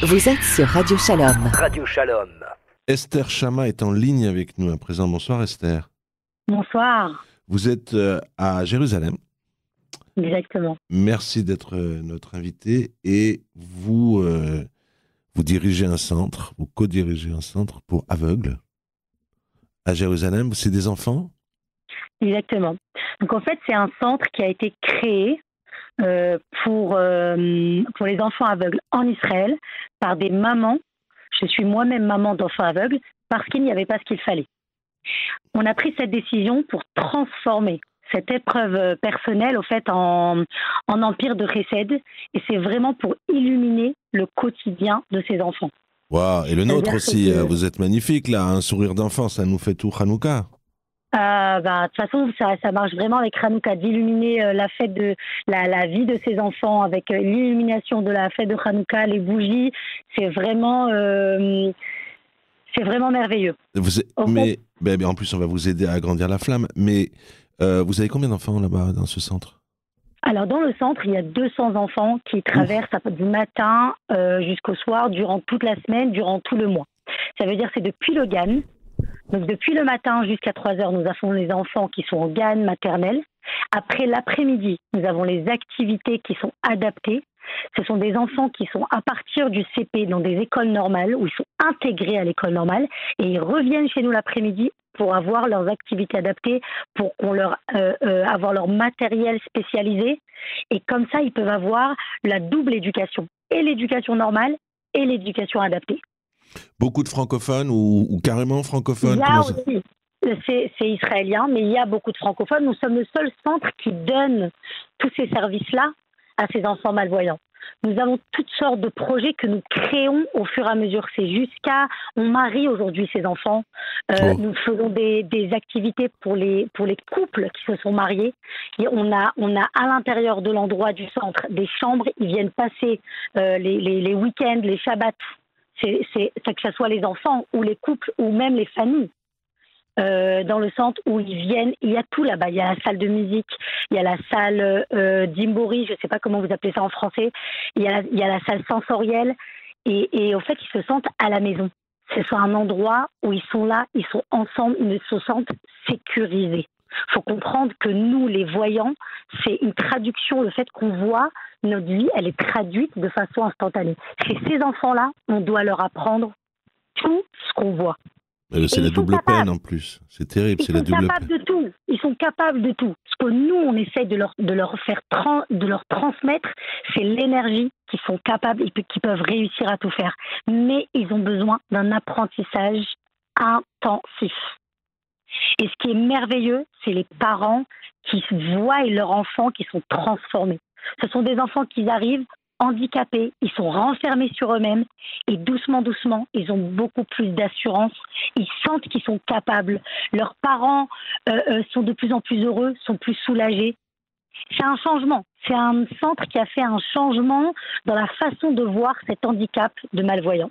Vous êtes sur Radio Shalom. Radio Shalom. Esther Chama est en ligne avec nous à présent. Bonsoir Esther. Bonsoir. Vous êtes à Jérusalem. Exactement. Merci d'être notre invité et vous dirigez un centre, vous co-dirigez un centre pour aveugles à Jérusalem. C'est des enfants ? Exactement. Donc en fait, c'est un centre qui a été créé pour les enfants aveugles en Israël par des mamans. Je suis moi-même maman d'enfants aveugles parce qu'il n'y avait pas ce qu'il fallait. On a pris cette décision pour transformer cette épreuve personnelle au fait en empire de Chesed, et c'est vraiment pour illuminer le quotidien de ces enfants. Waouh, et le nôtre C'est-à-dire aussi, que- vous êtes magnifique là, un sourire d'enfant, ça nous fait tout Hanouka. De toute façon, ça marche vraiment avec Hanouka, d'illuminer la fête de la vie de ces enfants avec l'illumination de la fête de Hanouka, les bougies. C'est vraiment merveilleux. Mais en plus, on va vous aider à agrandir la flamme. Mais vous avez combien d'enfants là-bas dans ce centre ? Alors, dans le centre, il y a 200 enfants qui traversent du matin jusqu'au soir, durant toute la semaine, durant tout le mois. Ça veut dire que c'est depuis le GAN. Donc, depuis le matin jusqu'à 3 heures, nous avons les enfants qui sont en GAN maternelle. Après l'après-midi, nous avons les activités qui sont adaptées. Ce sont des enfants qui sont à partir du CP dans des écoles normales, où ils sont intégrés à l'école normale, et ils reviennent chez nous l'après-midi pour avoir leurs activités adaptées, pour qu'on avoir leur matériel spécialisé. Et comme ça, ils peuvent avoir la double éducation, et l'éducation normale et l'éducation adaptée. Beaucoup de francophones ou carrément francophones ? Il y a Comment ça- aussi, c'est israélien, mais il y a beaucoup de francophones. Nous sommes le seul centre qui donne tous ces services-là à ces enfants malvoyants. Nous avons toutes sortes de projets que nous créons au fur et à mesure. On marie aujourd'hui ces enfants. Nous faisons des activités pour les couples qui se sont mariés. Et on a à l'intérieur de l'endroit du centre des chambres. Ils viennent passer les week-ends, les shabbats. C'est que ce soit les enfants ou les couples ou même les familles. Dans le centre où ils viennent, il y a tout là-bas. Il y a la salle de musique, il y a la salle d'imbori, je ne sais pas comment vous appelez ça en français. Il y a la salle sensorielle. Et au fait, ils se sentent à la maison. C'est un endroit où ils sont là, ils sont ensemble, ils se sentent sécurisés. Il faut comprendre que nous, les voyants, c'est une traduction. Le fait qu'on voit, notre vie, elle est traduite de façon instantanée. Chez ces enfants-là, on doit leur apprendre tout ce qu'on voit. C'est Et la ils sont double capables. peine en plus. C'est terrible, Ils c'est la sont double capables peine. de tout. Ils sont capables de tout. Ce que nous, on essaie de leur transmettre, c'est l'énergie qu'ils sont capables et qu'ils peuvent réussir à tout faire. Mais ils ont besoin d'un apprentissage intensif. Et ce qui est merveilleux, c'est les parents qui voient leurs enfants qui sont transformés. Ce sont des enfants qui arrivent handicapés, ils sont renfermés sur eux-mêmes et doucement, doucement, ils ont beaucoup plus d'assurance. Ils sentent qu'ils sont capables. Leurs parents sont de plus en plus heureux, sont plus soulagés. C'est un changement. C'est un centre qui a fait un changement dans la façon de voir cet handicap de malvoyants.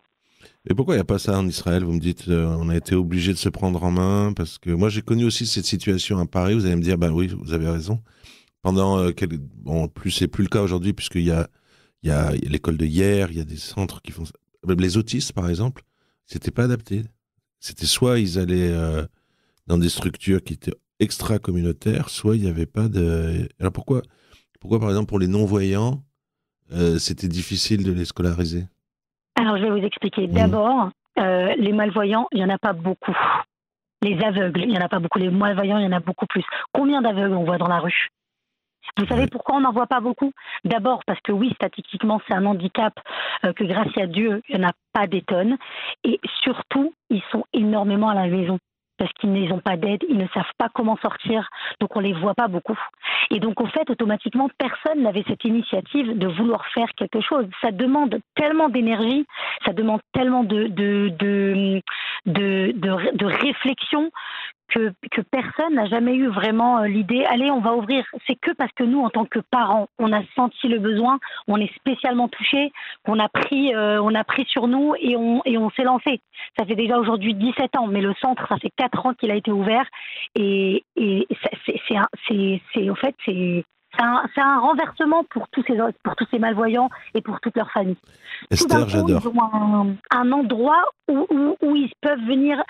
Et pourquoi il n'y a pas ça en Israël ? Vous me dites, on a été obligé de se prendre en main, parce que moi j'ai connu aussi cette situation à Paris. Vous allez me dire, ben oui, vous avez raison. Plus c'est plus le cas aujourd'hui, puisqu'il y a l'école de hier, il y a des centres qui font ça. Les autistes, par exemple, c'était pas adapté. C'était soit ils allaient dans des structures qui étaient extra-communautaires, soit il n'y avait pas de... Alors pourquoi, par exemple, pour les non-voyants, c'était difficile de les scolariser ? Alors, je vais vous expliquer. D'abord, les malvoyants, il n'y en a pas beaucoup. Les aveugles, il n'y en a pas beaucoup. Les malvoyants, il y en a beaucoup plus. Combien d'aveugles on voit dans la rue ? Vous savez pourquoi on n'en voit pas beaucoup ? D'abord parce que oui, statistiquement, c'est un handicap que grâce à Dieu, il n'y en a pas des tonnes. Et surtout, ils sont énormément à la maison parce qu'ils n'ont pas d'aide, ils ne savent pas comment sortir, donc on ne les voit pas beaucoup. Et donc, au fait, automatiquement, personne n'avait cette initiative de vouloir faire quelque chose. Ça demande tellement d'énergie, ça demande tellement de réflexion que personne n'a jamais eu vraiment l'idée, allez, on va ouvrir. C'est que parce que nous, en tant que parents, on a senti le besoin, on est spécialement touchés, qu'on a pris sur nous et on s'est lancé. Ça fait déjà aujourd'hui 17 ans, mais le centre, ça fait 4 ans qu'il a été ouvert et C'est un renversement pour tous ces malvoyants et pour toute leur famille. Esther, j'adore. Ils ont un endroit où ils peuvent venir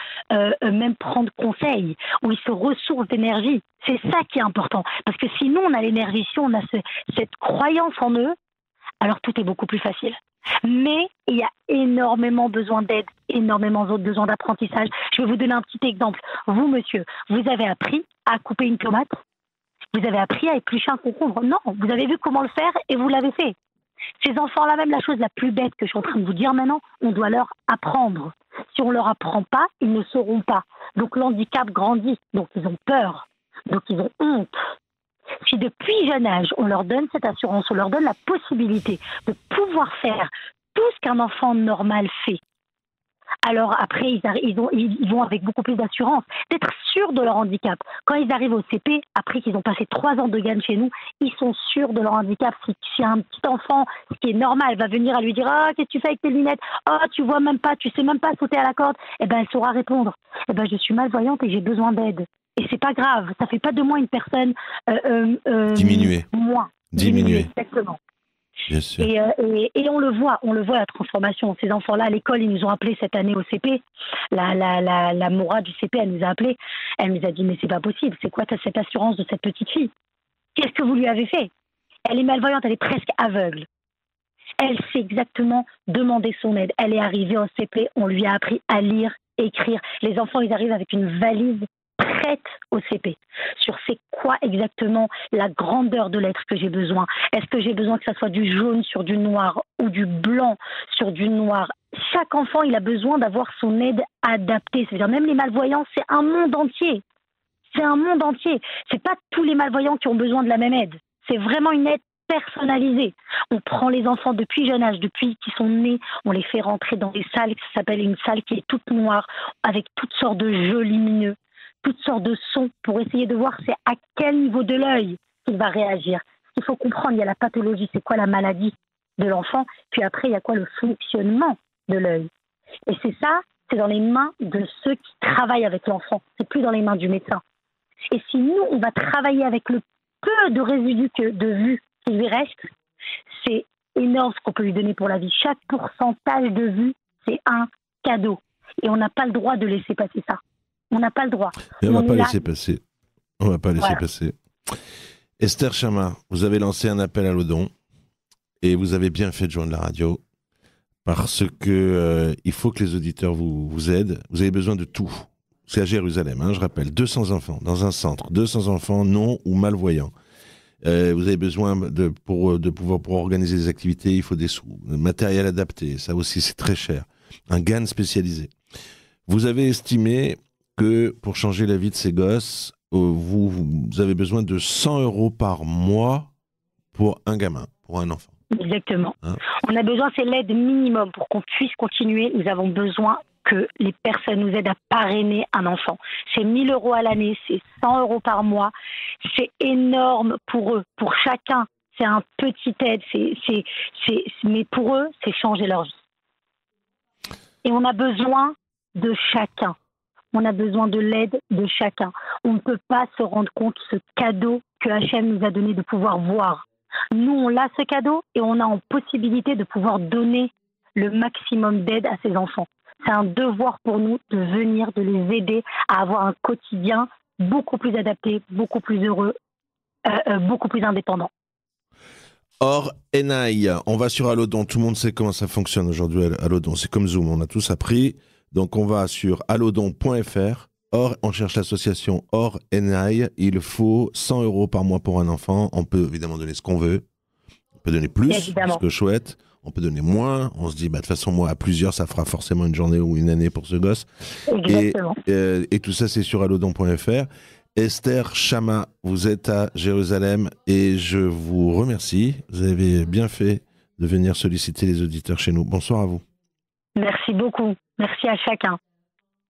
même prendre conseil, où ils se ressourcent d'énergie. C'est ça qui est important. Parce que sinon, on a l'énergie, si on a cette croyance en eux, alors tout est beaucoup plus facile. Mais il y a énormément besoin d'aide, énormément besoin d'apprentissage. Je vais vous donner un petit exemple. Vous, monsieur, vous avez appris à couper une tomate. Vous avez appris à éplucher un concombre. Non, vous avez vu comment le faire et vous l'avez fait. Ces enfants-là, même la chose la plus bête que je suis en train de vous dire maintenant, on doit leur apprendre. Si on ne leur apprend pas, ils ne sauront pas. Donc l'handicap grandit, donc ils ont peur, donc ils ont honte. Si depuis jeune âge, on leur donne cette assurance, on leur donne la possibilité de pouvoir faire tout ce qu'un enfant normal fait, alors après, ils vont avec beaucoup plus d'assurance, d'être sûrs de leur handicap. Quand ils arrivent au CP, après qu'ils ont passé 3 ans de GAN chez nous, ils sont sûrs de leur handicap. Si un petit enfant, ce qui est normal, va venir à lui dire « Ah, qu'est-ce que tu fais avec tes lunettes ? Ah, tu vois même pas, tu sais même pas sauter à la corde », eh ben, elle saura répondre « Eh ben, je suis malvoyante et j'ai besoin d'aide. » Et c'est pas grave, ça fait pas de moi une personne diminuée. Diminuée, exactement. Bien sûr. Et on le voit la transformation. Ces enfants-là, à l'école, ils nous ont appelés cette année au CP. La Moura du CP, elle nous a appelés. Elle nous a dit, mais c'est pas possible, c'est quoi cette assurance de cette petite fille ? Qu'est-ce que vous lui avez fait ? Elle est malvoyante, elle est presque aveugle. Elle sait exactement demander son aide. Elle est arrivée au CP, on lui a appris à lire, écrire. Les enfants, ils arrivent avec une valise prête au CP sur c'est quoi exactement la grandeur de l'être que j'ai besoin. Est-ce que j'ai besoin que ça soit du jaune sur du noir ou du blanc sur du noir ? Chaque enfant, il a besoin d'avoir son aide adaptée. C'est-à-dire même les malvoyants, c'est un monde entier. C'est un monde entier. C'est pas tous les malvoyants qui ont besoin de la même aide. C'est vraiment une aide personnalisée. On prend les enfants depuis jeune âge, depuis qu'ils sont nés, on les fait rentrer dans des salles, ça s'appelle une salle qui est toute noire, avec toutes sortes de jeux lumineux, toutes sortes de sons pour essayer de voir c'est à quel niveau de l'œil qu'il va réagir. Il faut comprendre, il y a la pathologie, c'est quoi la maladie de l'enfant, puis après il y a quoi le fonctionnement de l'œil. Et c'est ça, c'est dans les mains de ceux qui travaillent avec l'enfant, c'est plus dans les mains du médecin. Et si nous, on va travailler avec le peu de résidus de vue qui lui reste, c'est énorme ce qu'on peut lui donner pour la vie. Chaque pourcentage de vue, c'est un cadeau. Et on n'a pas le droit de laisser passer ça. On n'a pas le droit. Et on ne va pas laisser passer. On ne va pas laisser passer. Esther Chama, vous avez lancé un appel à l'Odon et vous avez bien fait de joindre la radio parce que il faut que les auditeurs vous aident. Vous avez besoin de tout. C'est à Jérusalem, je rappelle. 200 enfants dans un centre. 200 enfants non ou malvoyants. Vous avez besoin pour organiser des activités, il faut des sous. Le matériel adapté, ça aussi c'est très cher. Un GAN spécialisé. Vous avez estimé que pour changer la vie de ces gosses, vous avez besoin de 100 € par mois pour un gamin, pour un enfant. Exactement. On a besoin, c'est l'aide minimum pour qu'on puisse continuer. Nous avons besoin que les personnes nous aident à parrainer un enfant. C'est 1 000 € à l'année, c'est 100 € par mois. C'est énorme pour eux, pour chacun. C'est un petit aide, mais pour eux, c'est changer leur vie. Et on a besoin de chacun. On a besoin de l'aide de chacun. On ne peut pas se rendre compte de ce cadeau que HM nous a donné de pouvoir voir. Nous, on a ce cadeau et on a en possibilité de pouvoir donner le maximum d'aide à ces enfants. C'est un devoir pour nous de venir, de les aider à avoir un quotidien beaucoup plus adapté, beaucoup plus heureux, beaucoup plus indépendant. Or, Enaï, on va sur Allodon. Tout le monde sait comment ça fonctionne aujourd'hui, Allodon. C'est comme Zoom, on a tous appris. Donc, on va sur allodon.fr. Or, on cherche l'association Or Enaï. Il faut 100 € par mois pour un enfant. On peut évidemment donner ce qu'on veut. On peut donner plus, ce que chouette. On peut donner moins. On se dit, de toute façon, moi, à plusieurs, ça fera forcément une journée ou une année pour ce gosse. Exactement. Et tout ça, c'est sur allodon.fr. Esther Chama, vous êtes à Jérusalem et je vous remercie. Vous avez bien fait de venir solliciter les auditeurs chez nous. Bonsoir à vous. Merci beaucoup. Merci à chacun.